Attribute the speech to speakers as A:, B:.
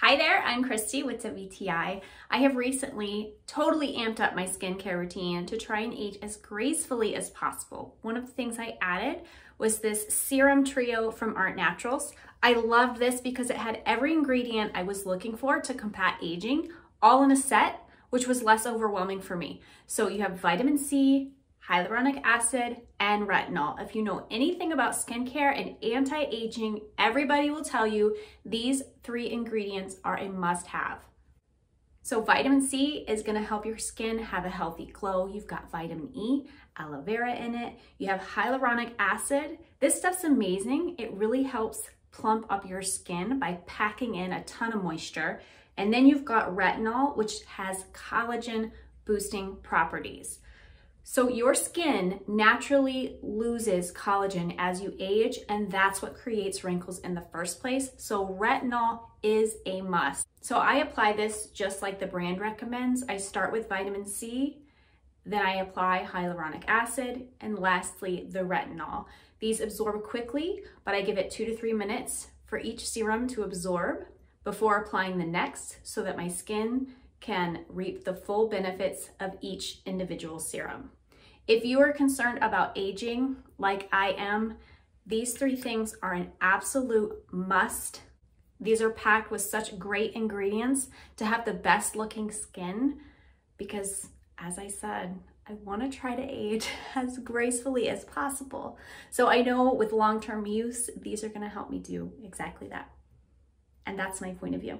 A: Hi there, I'm Christy with WTI. I have recently totally amped up my skincare routine to try and age as gracefully as possible. One of the things I added was this serum trio from Artnaturals. I loved this because it had every ingredient I was looking for to combat aging, all in a set, which was less overwhelming for me. So you have vitamin C, hyaluronic acid, and retinol. If you know anything about skincare and anti-aging, everybody will tell you these three ingredients are a must-have. So vitamin C is gonna help your skin have a healthy glow. You've got vitamin E, aloe vera in it. You have hyaluronic acid. This stuff's amazing. It really helps plump up your skin by packing in a ton of moisture. And then you've got retinol, which has collagen boosting properties. So your skin naturally loses collagen as you age, and that's what creates wrinkles in the first place. So retinol is a must. So I apply this just like the brand recommends. I start with vitamin C, then I apply hyaluronic acid, and lastly, the retinol. These absorb quickly, but I give it 2 to 3 minutes for each serum to absorb before applying the next so that my skin can reap the full benefits of each individual serum. If you are concerned about aging like I am, these three things are an absolute must. These are packed with such great ingredients to have the best looking skin because, as I said, I want to try to age as gracefully as possible. So I know with long-term use, these are going to help me do exactly that. And that's my point of view.